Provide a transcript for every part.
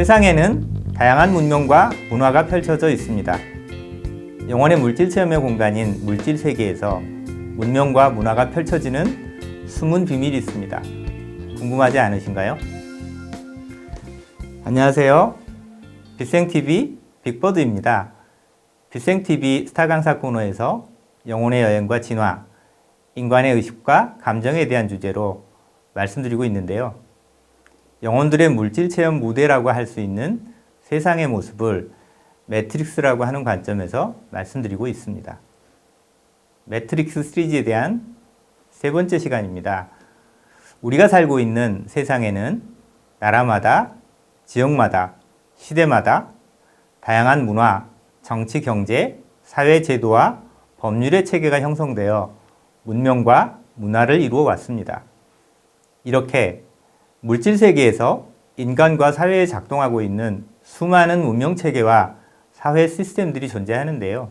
세상에는 다양한 문명과 문화가 펼쳐져 있습니다. 영혼의 물질 체험의 공간인 물질 세계에서 문명과 문화가 펼쳐지는 숨은 비밀이 있습니다. 궁금하지 않으신가요? 안녕하세요. 빅생TV 빅버드입니다. 빅생TV 스타 강사 코너에서 영혼의 여행과 진화, 인간의 의식과 감정에 대한 주제로 말씀드리고 있는데요. 영혼들의 물질 체험 무대라고 할 수 있는 세상의 모습을 매트릭스라고 하는 관점에서 말씀드리고 있습니다. 매트릭스 시리즈에 대한 세 번째 시간입니다. 우리가 살고 있는 세상에는 나라마다, 지역마다, 시대마다 다양한 문화, 정치, 경제, 사회 제도와 법률의 체계가 형성되어 문명과 문화를 이루어 왔습니다. 이렇게 물질 세계에서 인간과 사회에 작동하고 있는 수많은 문명 체계와 사회 시스템들이 존재하는데요.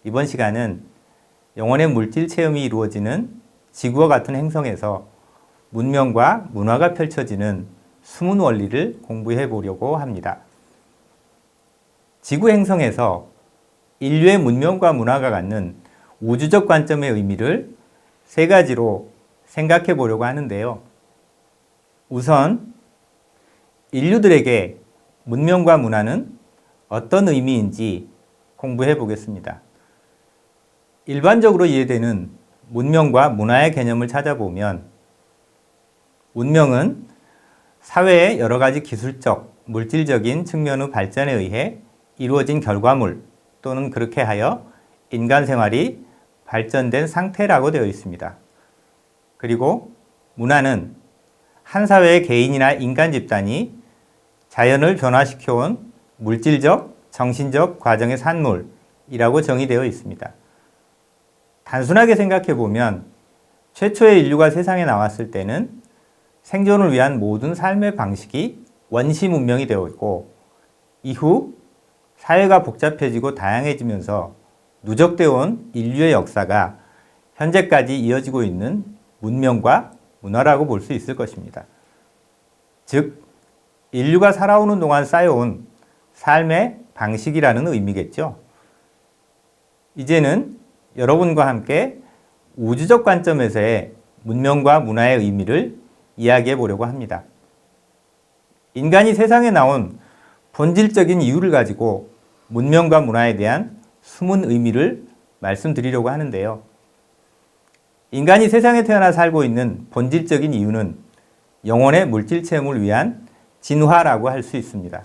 이번 시간은 영혼의 물질 체험이 이루어지는 지구와 같은 행성에서 문명과 문화가 펼쳐지는 숨은 원리를 공부해 보려고 합니다. 지구 행성에서 인류의 문명과 문화가 갖는 우주적 관점의 의미를 세 가지로 생각해 보려고 하는데요. 우선 인류들에게 문명과 문화는 어떤 의미인지 공부해 보겠습니다. 일반적으로 이해되는 문명과 문화의 개념을 찾아보면 문명은 사회의 여러 가지 기술적, 물질적인 측면의 발전에 의해 이루어진 결과물 또는 그렇게 하여 인간 생활이 발전된 상태라고 되어 있습니다. 그리고 문화는 한 사회의 개인이나 인간 집단이 자연을 변화시켜온 물질적, 정신적 과정의 산물이라고 정의되어 있습니다. 단순하게 생각해 보면 최초의 인류가 세상에 나왔을 때는 생존을 위한 모든 삶의 방식이 원시 문명이 되어 있고 이후 사회가 복잡해지고 다양해지면서 누적되어 온 인류의 역사가 현재까지 이어지고 있는 문명과 문화라고 볼 수 있을 것입니다. 즉, 인류가 살아오는 동안 쌓여온 삶의 방식이라는 의미겠죠. 이제는 여러분과 함께 우주적 관점에서의 문명과 문화의 의미를 이야기해 보려고 합니다. 인간이 세상에 나온 본질적인 이유를 가지고 문명과 문화에 대한 숨은 의미를 말씀드리려고 하는데요. 인간이 세상에 태어나 살고 있는 본질적인 이유는 영혼의 물질 체험을 위한 진화라고 할 수 있습니다.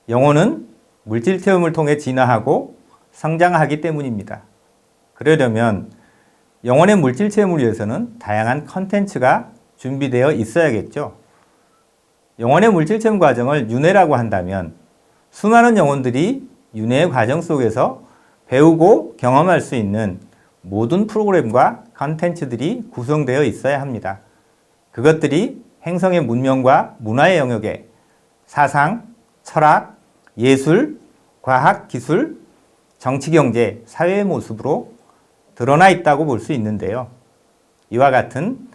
영혼은 물질 체험을 통해 진화하고 성장하기 때문입니다. 그러려면 영혼의 물질 체험을 위해서는 다양한 컨텐츠가 준비되어 있어야겠죠. 영혼의 물질 체험 과정을 윤회라고 한다면 수많은 영혼들이 윤회의 과정 속에서 배우고 경험할 수 있는 모든 프로그램과 컨텐츠들이 구성되어 있어야 합니다. 그것들이 행성의 문명과 문화의 영역에 사상, 철학, 예술, 과학, 기술, 정치, 경제, 사회의 모습으로 드러나 있다고 볼 수 있는데요. 이와 같은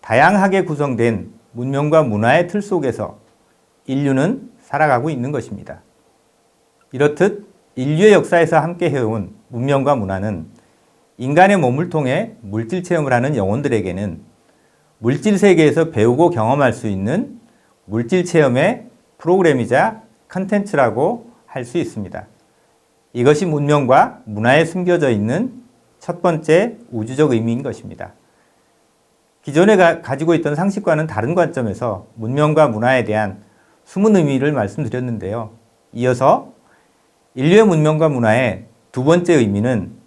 다양하게 구성된 문명과 문화의 틀 속에서 인류는 살아가고 있는 것입니다. 이렇듯 인류의 역사에서 함께 해온 문명과 문화는 인간의 몸을 통해 물질 체험을 하는 영혼들에게는 물질 세계에서 배우고 경험할 수 있는 물질 체험의 프로그램이자 컨텐츠라고 할 수 있습니다. 이것이 문명과 문화에 숨겨져 있는 첫 번째 우주적 의미인 것입니다. 기존에 가지고 있던 상식과는 다른 관점에서 문명과 문화에 대한 숨은 의미를 말씀드렸는데요. 이어서 인류의 문명과 문화의 두 번째 의미는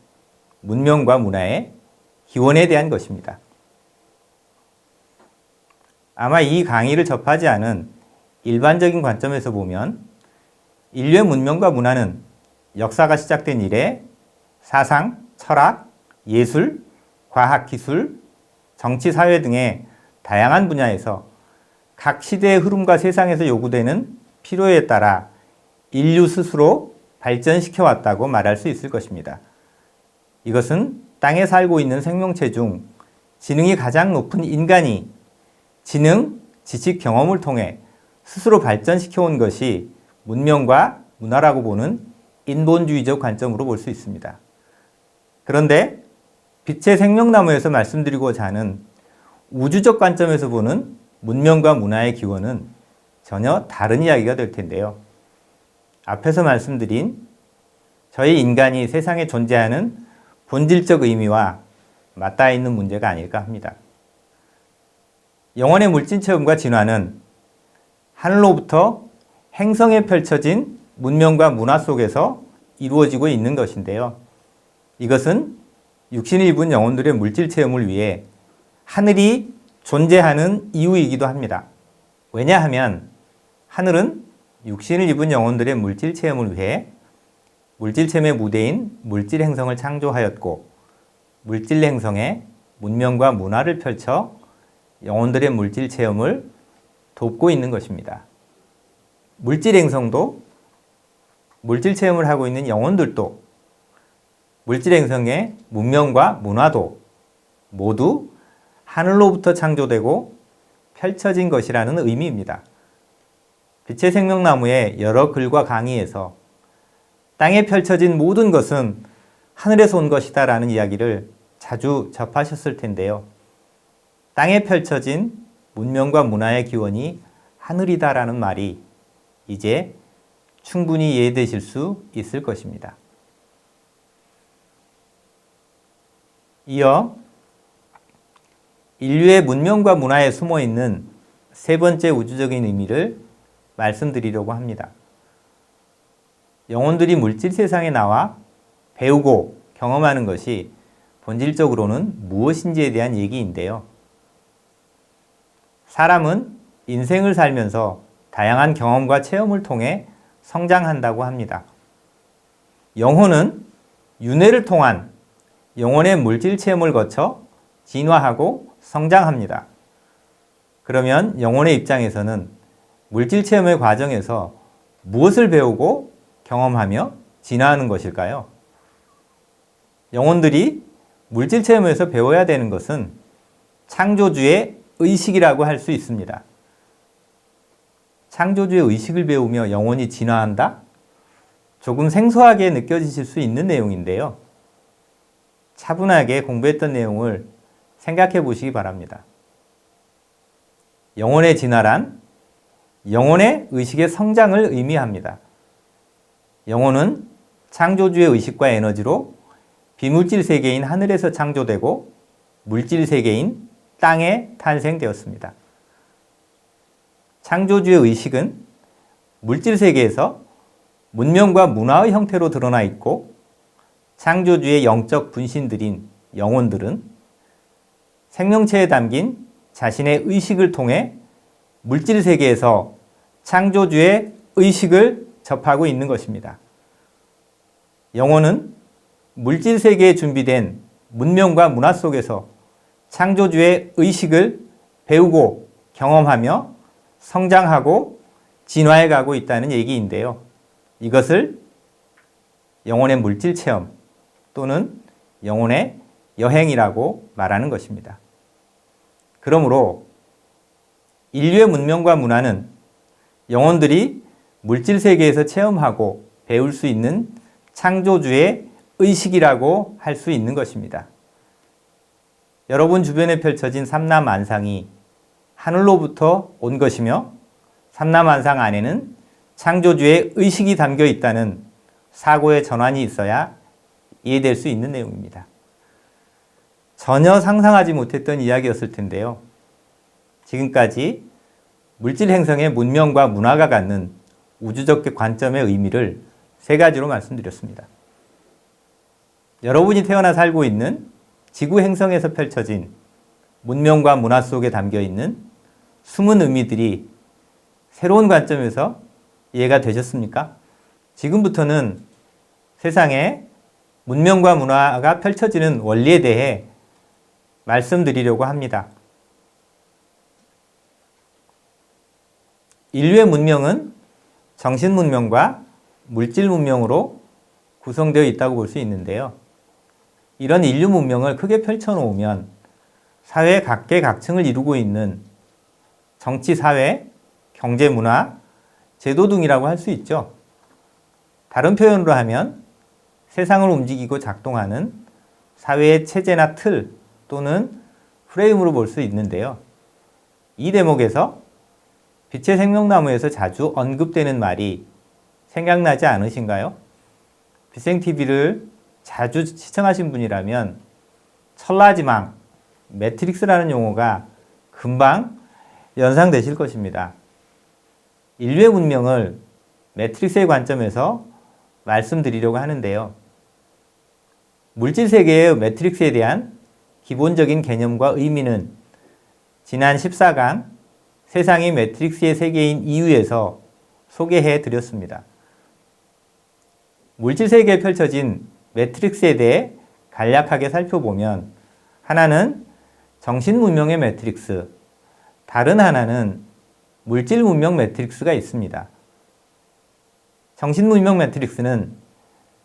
문명과 문화의 기원에 대한 것입니다. 아마 이 강의를 접하지 않은 일반적인 관점에서 보면 인류의 문명과 문화는 역사가 시작된 이래 사상, 철학, 예술, 과학, 기술, 정치, 사회 등의 다양한 분야에서 각 시대의 흐름과 세상에서 요구되는 필요에 따라 인류 스스로 발전시켜 왔다고 말할 수 있을 것입니다. 이것은 땅에 살고 있는 생명체 중 지능이 가장 높은 인간이 지능, 지식, 경험을 통해 스스로 발전시켜온 것이 문명과 문화라고 보는 인본주의적 관점으로 볼 수 있습니다. 그런데 빛의 생명나무에서 말씀드리고자 하는 우주적 관점에서 보는 문명과 문화의 기원은 전혀 다른 이야기가 될 텐데요. 앞에서 말씀드린 저희 인간이 세상에 존재하는 본질적 의미와 맞닿아 있는 문제가 아닐까 합니다. 영혼의 물질 체험과 진화는 하늘로부터 행성에 펼쳐진 문명과 문화 속에서 이루어지고 있는 것인데요. 이것은 육신을 입은 영혼들의 물질 체험을 위해 하늘이 존재하는 이유이기도 합니다. 왜냐하면 하늘은 육신을 입은 영혼들의 물질 체험을 위해 물질 체험의 무대인 물질 행성을 창조하였고, 물질 행성에 문명과 문화를 펼쳐 영혼들의 물질 체험을 돕고 있는 것입니다. 물질 행성도 물질 체험을 하고 있는 영혼들도 물질 행성의 문명과 문화도 모두 하늘로부터 창조되고 펼쳐진 것이라는 의미입니다. 빛의 생명나무의 여러 글과 강의에서 땅에 펼쳐진 모든 것은 하늘에서 온 것이다 라는 이야기를 자주 접하셨을 텐데요. 땅에 펼쳐진 문명과 문화의 기원이 하늘이다 라는 말이 이제 충분히 이해되실 수 있을 것입니다. 이어 인류의 문명과 문화에 숨어있는 세 번째 우주적인 의미를 말씀드리려고 합니다. 영혼들이 물질 세상에 나와 배우고 경험하는 것이 본질적으로는 무엇인지에 대한 얘기인데요. 사람은 인생을 살면서 다양한 경험과 체험을 통해 성장한다고 합니다. 영혼은 윤회를 통한 영혼의 물질 체험을 거쳐 진화하고 성장합니다. 그러면 영혼의 입장에서는 물질 체험의 과정에서 무엇을 배우고 경험하며 진화하는 것일까요? 영혼들이 물질 체험에서 배워야 되는 것은 창조주의 의식이라고 할 수 있습니다. 창조주의 의식을 배우며 영혼이 진화한다? 조금 생소하게 느껴지실 수 있는 내용인데요. 차분하게 공부했던 내용을 생각해 보시기 바랍니다. 영혼의 진화란 영혼의 의식의 성장을 의미합니다. 영혼은 창조주의 의식과 에너지로 비물질 세계인 하늘에서 창조되고 물질 세계인 땅에 탄생되었습니다. 창조주의 의식은 물질 세계에서 문명과 문화의 형태로 드러나 있고, 창조주의 영적 분신들인 영혼들은 생명체에 담긴 자신의 의식을 통해 물질 세계에서 창조주의 의식을 접하고 있는 것입니다. 영혼은 물질 세계에 준비된 문명과 문화 속에서 창조주의 의식을 배우고 경험하며 성장하고 진화해 가고 있다는 얘기인데요. 이것을 영혼의 물질 체험 또는 영혼의 여행이라고 말하는 것입니다. 그러므로 인류의 문명과 문화는 영혼들이 물질 세계에서 체험하고 배울 수 있는 창조주의 의식이라고 할 수 있는 것입니다. 여러분 주변에 펼쳐진 삼라만상이 하늘로부터 온 것이며, 삼라만상 안에는 창조주의 의식이 담겨 있다는 사고의 전환이 있어야 이해될 수 있는 내용입니다. 전혀 상상하지 못했던 이야기였을 텐데요. 지금까지 물질 행성의 문명과 문화가 갖는 우주적 관점의 의미를 세 가지로 말씀드렸습니다. 여러분이 태어나 살고 있는 지구 행성에서 펼쳐진 문명과 문화 속에 담겨 있는 숨은 의미들이 새로운 관점에서 이해가 되셨습니까? 지금부터는 세상에 문명과 문화가 펼쳐지는 원리에 대해 말씀드리려고 합니다. 인류의 문명은 정신 문명과 물질 문명으로 구성되어 있다고 볼 수 있는데요. 이런 인류 문명을 크게 펼쳐놓으면 사회 각계각층을 이루고 있는 정치, 사회, 경제, 문화, 제도 등이라고 할 수 있죠. 다른 표현으로 하면 세상을 움직이고 작동하는 사회의 체제나 틀 또는 프레임으로 볼 수 있는데요. 이 대목에서 빛의 생명나무에서 자주 언급되는 말이 생각나지 않으신가요? 빛생TV를 자주 시청하신 분이라면 천라지망, 매트릭스라는 용어가 금방 연상되실 것입니다. 인류의 문명을 매트릭스의 관점에서 말씀드리려고 하는데요. 물질 세계의 매트릭스에 대한 기본적인 개념과 의미는 지난 14강 세상이 매트릭스의 세계인 이유에서 소개해 드렸습니다. 물질 세계에 펼쳐진 매트릭스에 대해 간략하게 살펴보면 하나는 정신 문명의 매트릭스, 다른 하나는 물질 문명 매트릭스가 있습니다. 정신 문명 매트릭스는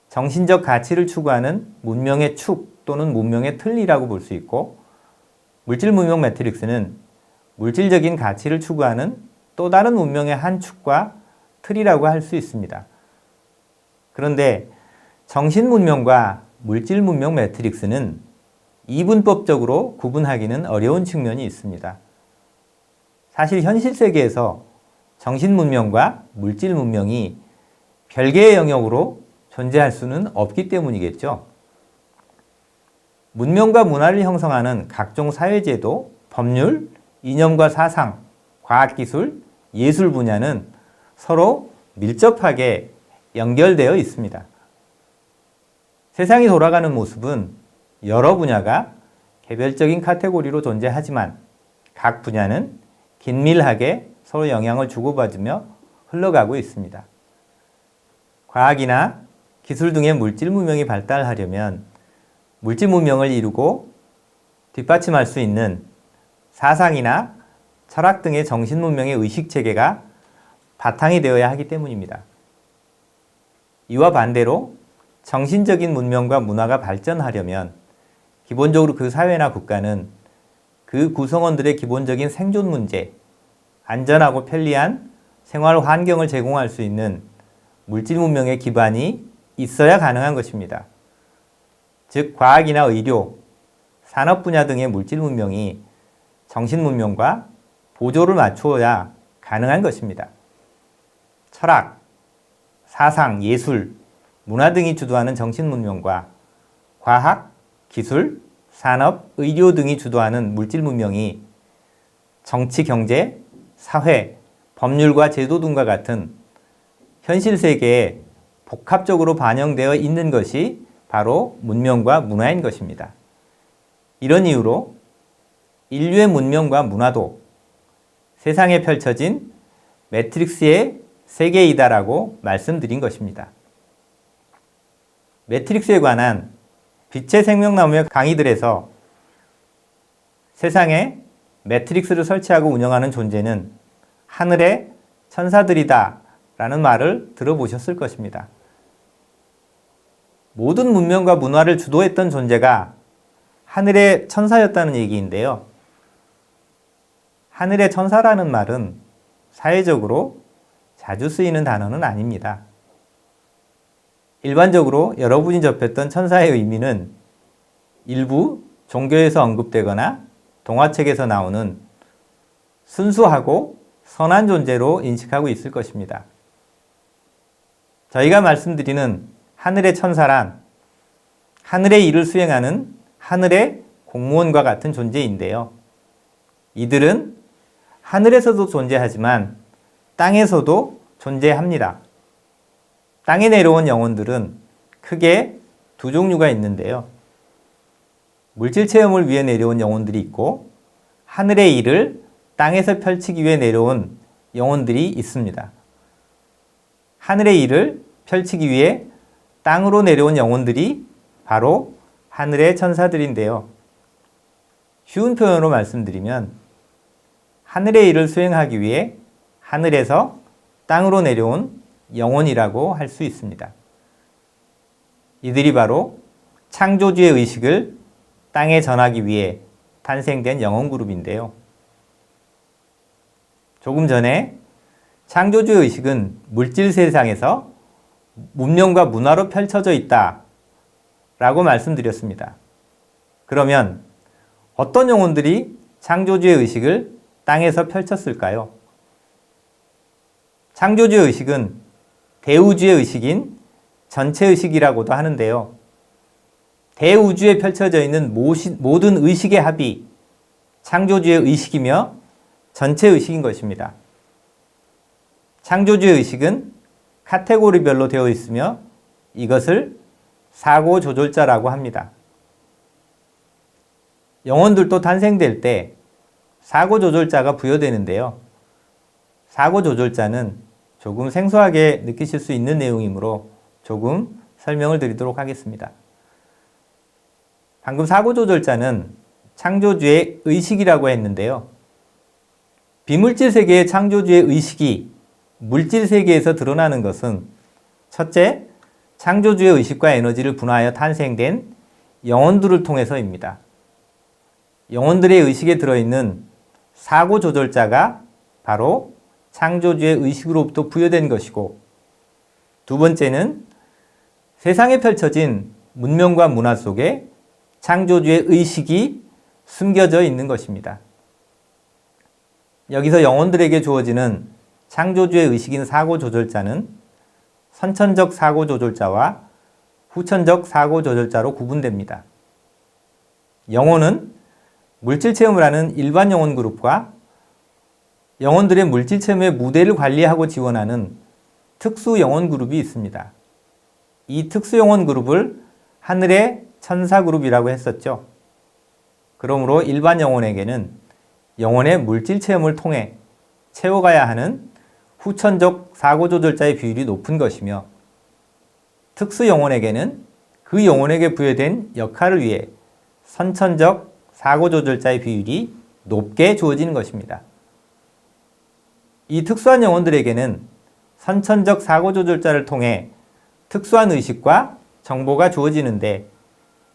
정신적 가치를 추구하는 문명의 축 또는 문명의 틀이라고 볼 수 있고, 물질 문명 매트릭스는 물질적인 가치를 추구하는 또 다른 문명의 한 축과 틀이라고 할 수 있습니다. 그런데 정신 문명과 물질 문명 매트릭스는 이분법적으로 구분하기는 어려운 측면이 있습니다. 사실 현실 세계에서 정신 문명과 물질 문명이 별개의 영역으로 존재할 수는 없기 때문이겠죠. 문명과 문화를 형성하는 각종 사회제도, 법률, 이념과 사상, 과학기술, 예술 분야는 서로 밀접하게 연결되어 있습니다. 세상이 돌아가는 모습은 여러 분야가 개별적인 카테고리로 존재하지만 각 분야는 긴밀하게 서로 영향을 주고받으며 흘러가고 있습니다. 과학이나 기술 등의 물질 문명이 발달하려면 물질 문명을 이루고 뒷받침할 수 있는 사상이나 철학 등의 정신 문명의 의식체계가 바탕이 되어야 하기 때문입니다. 이와 반대로 정신적인 문명과 문화가 발전하려면 기본적으로 그 사회나 국가는 그 구성원들의 기본적인 생존 문제, 안전하고 편리한 생활 환경을 제공할 수 있는 물질 문명의 기반이 있어야 가능한 것입니다. 즉, 과학이나 의료, 산업 분야 등의 물질 문명이 정신 문명과 보조를 맞추어야 가능한 것입니다. 철학, 사상, 예술, 문화 등이 주도하는 정신 문명과 과학, 기술, 산업, 의료 등이 주도하는 물질 문명이 정치, 경제, 사회, 법률과 제도 등과 같은 현실 세계에 복합적으로 반영되어 있는 것이 바로 문명과 문화인 것입니다. 이런 이유로 인류의 문명과 문화도 세상에 펼쳐진 매트릭스의 세계이다라고 말씀드린 것입니다. 매트릭스에 관한 빛의 생명나무의 강의들에서 세상에 매트릭스를 설치하고 운영하는 존재는 하늘의 천사들이다 라는 말을 들어보셨을 것입니다. 모든 문명과 문화를 주도했던 존재가 하늘의 천사였다는 얘기인데요. 하늘의 천사라는 말은 사회적으로 자주 쓰이는 단어는 아닙니다. 일반적으로 여러분이 접했던 천사의 의미는 일부 종교에서 언급되거나 동화책에서 나오는 순수하고 선한 존재로 인식하고 있을 것입니다. 저희가 말씀드리는 하늘의 천사란 하늘의 일을 수행하는 하늘의 공무원과 같은 존재인데요. 이들은 하늘에서도 존재하지만 땅에서도 존재합니다. 땅에 내려온 영혼들은 크게 두 종류가 있는데요. 물질 체험을 위해 내려온 영혼들이 있고 하늘의 일을 땅에서 펼치기 위해 내려온 영혼들이 있습니다. 하늘의 일을 펼치기 위해 땅으로 내려온 영혼들이 바로 하늘의 천사들인데요. 쉬운 표현으로 말씀드리면 하늘의 일을 수행하기 위해 하늘에서 땅으로 내려온 영혼이라고 할 수 있습니다. 이들이 바로 창조주의 의식을 땅에 전하기 위해 탄생된 영혼 그룹인데요. 조금 전에 창조주의 의식은 물질 세상에서 문명과 문화로 펼쳐져 있다 라고 말씀드렸습니다. 그러면 어떤 영혼들이 창조주의 의식을 땅에서 펼쳤을까요? 창조주의 의식은 대우주의 의식인 전체의식이라고도 하는데요. 대우주에 펼쳐져 있는 모든 의식의 합이 창조주의 의식이며 전체의식인 것입니다. 창조주의 의식은 카테고리별로 되어 있으며 이것을 사고조절자라고 합니다. 영혼들도 탄생될 때 사고조절자가 부여되는데요. 사고조절자는 조금 생소하게 느끼실 수 있는 내용이므로 조금 설명을 드리도록 하겠습니다. 방금 사고조절자는 창조주의 의식이라고 했는데요. 비물질 세계의 창조주의 의식이 물질 세계에서 드러나는 것은 첫째, 창조주의 의식과 에너지를 분화하여 탄생된 영혼들을 통해서입니다. 영혼들의 의식에 들어있는 사고조절자가 바로 창조주의 의식으로부터 부여된 것이고, 두 번째는 세상에 펼쳐진 문명과 문화 속에 창조주의 의식이 숨겨져 있는 것입니다. 여기서 영혼들에게 주어지는 창조주의 의식인 사고조절자는 선천적 사고조절자와 후천적 사고조절자로 구분됩니다. 영혼은 물질 체험을 하는 일반 영혼 그룹과 영혼들의 물질 체험의 무대를 관리하고 지원하는 특수 영혼 그룹이 있습니다. 이 특수 영혼 그룹을 하늘의 천사 그룹이라고 했었죠. 그러므로 일반 영혼에게는 영혼의 물질 체험을 통해 채워가야 하는 후천적 사고조절자의 비율이 높은 것이며, 특수 영혼에게는 그 영혼에게 부여된 역할을 위해 선천적 사고조절자의 비율이 높게 주어지는 것입니다. 이 특수한 영혼들에게는 선천적 사고조절자를 통해 특수한 의식과 정보가 주어지는데,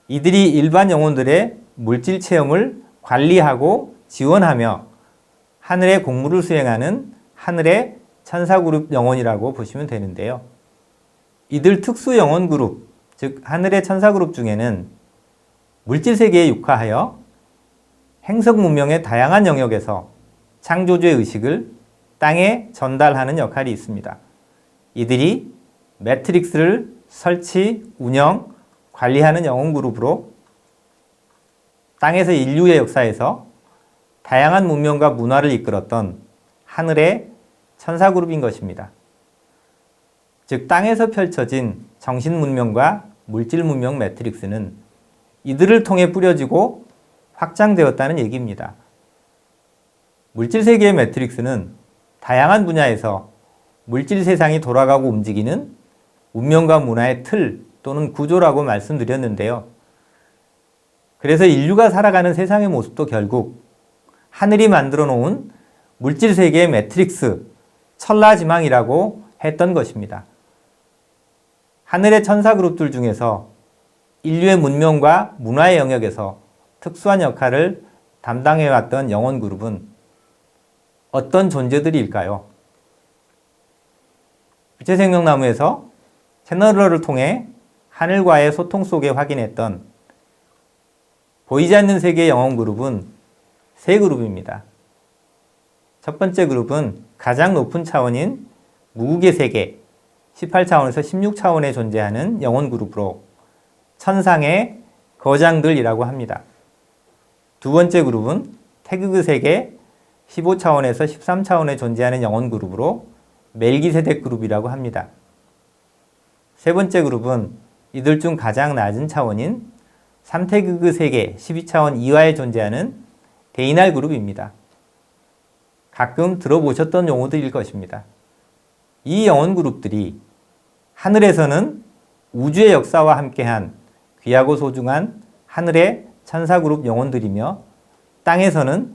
이들이 일반 영혼들의 물질 체험을 관리하고 지원하며 하늘의 공무를 수행하는 하늘의 천사그룹 영혼이라고 보시면 되는데요. 이들 특수 영혼 그룹, 즉 하늘의 천사그룹 중에는 물질세계에 육화하여 행성 문명의 다양한 영역에서 창조주의 의식을 땅에 전달하는 역할이 있습니다. 이들이 매트릭스를 설치, 운영, 관리하는 영혼 그룹으로 땅에서 인류의 역사에서 다양한 문명과 문화를 이끌었던 하늘의 천사 그룹인 것입니다. 즉 땅에서 펼쳐진 정신 문명과 물질 문명 매트릭스는 이들을 통해 뿌려지고 확장되었다는 얘기입니다. 물질 세계의 매트릭스는 다양한 분야에서 물질 세상이 돌아가고 움직이는 운명과 문화의 틀 또는 구조라고 말씀드렸는데요. 그래서 인류가 살아가는 세상의 모습도 결국 하늘이 만들어 놓은 물질 세계의 매트릭스, 천라지망이라고 했던 것입니다. 하늘의 천사 그룹들 중에서 인류의 문명과 문화의 영역에서 특수한 역할을 담당해왔던 영혼 그룹은 어떤 존재들일까요? 빛의 생명나무에서 채널러를 통해 하늘과의 소통 속에 확인했던 보이지 않는 세계의 영혼 그룹은 세 그룹입니다. 첫 번째 그룹은 가장 높은 차원인 무국의 세계, 18차원에서 16차원에 존재하는 영혼 그룹으로 천상의 거장들이라고 합니다. 두 번째 그룹은 태극의 세계, 15차원에서 13차원에 존재하는 영혼 그룹으로 멜기세덱 그룹이라고 합니다. 세 번째 그룹은 이들 중 가장 낮은 차원인 삼태극의 세계, 12차원 이하에 존재하는 데이날 그룹입니다. 가끔 들어보셨던 용어들일 것입니다. 이 영혼 그룹들이 하늘에서는 우주의 역사와 함께한 귀하고 소중한 하늘의 천사 그룹 영혼들이며, 땅에서는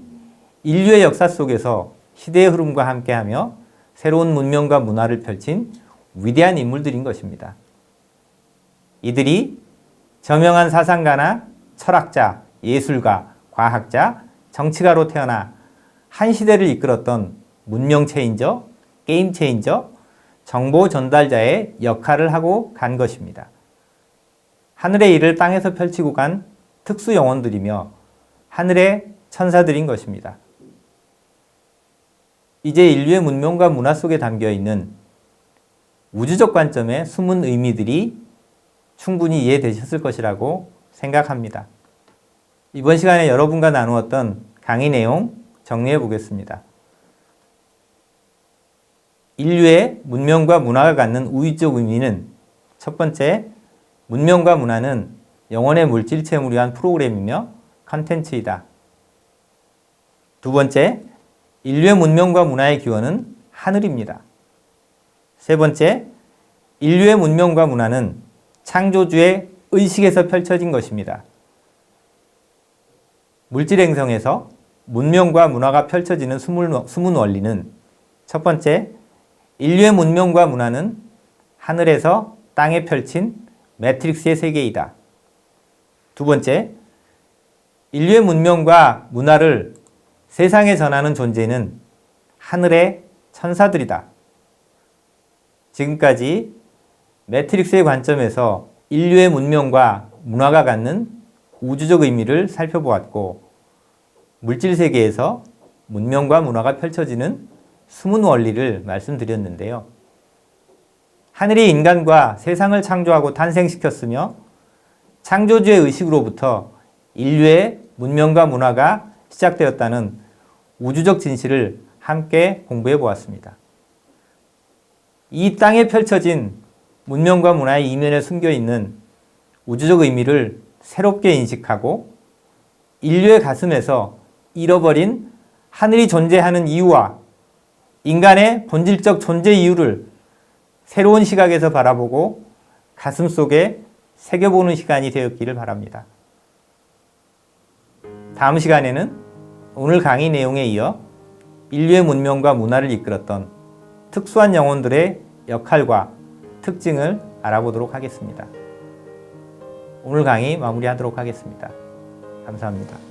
인류의 역사 속에서 시대의 흐름과 함께하며 새로운 문명과 문화를 펼친 위대한 인물들인 것입니다. 이들이 저명한 사상가나 철학자, 예술가, 과학자, 정치가로 태어나 한 시대를 이끌었던 문명 체인저, 게임 체인저, 정보 전달자의 역할을 하고 간 것입니다. 하늘의 일을 땅에서 펼치고 간 특수 영혼들이며 하늘의 천사들인 것입니다. 이제 인류의 문명과 문화 속에 담겨 있는 우주적 관점의 숨은 의미들이 충분히 이해되셨을 것이라고 생각합니다. 이번 시간에 여러분과 나누었던 강의 내용 정리해 보겠습니다. 인류의 문명과 문화가 갖는 우주적 의미는 첫 번째, 문명과 문화는 영혼의 물질 체험을 위한 프로그램이며 컨텐츠이다. 두 번째, 인류의 문명과 문화의 기원은 하늘입니다. 세 번째, 인류의 문명과 문화는 창조주의 의식에서 펼쳐진 것입니다. 물질 행성에서 문명과 문화가 펼쳐지는 숨은 원리는 첫 번째, 인류의 문명과 문화는 하늘에서 땅에 펼친 매트릭스의 세계이다. 두 번째, 인류의 문명과 문화를 세상에 전하는 존재는 하늘의 천사들이다. 지금까지 매트릭스의 관점에서 인류의 문명과 문화가 갖는 우주적 의미를 살펴보았고, 물질 세계에서 문명과 문화가 펼쳐지는 숨은 원리를 말씀드렸는데요. 하늘이 인간과 세상을 창조하고 탄생시켰으며 창조주의 의식으로부터 인류의 문명과 문화가 시작되었다는 우주적 진실을 함께 공부해 보았습니다. 이 땅에 펼쳐진 문명과 문화의 이면에 숨겨있는 우주적 의미를 새롭게 인식하고 인류의 가슴에서 잃어버린 하늘이 존재하는 이유와 인간의 본질적 존재 이유를 새로운 시각에서 바라보고 가슴 속에 새겨보는 시간이 되었기를 바랍니다. 다음 시간에는 오늘 강의 내용에 이어 인류의 문명과 문화를 이끌었던 특수한 영혼들의 역할과 특징을 알아보도록 하겠습니다. 오늘 강의 마무리하도록 하겠습니다. 감사합니다.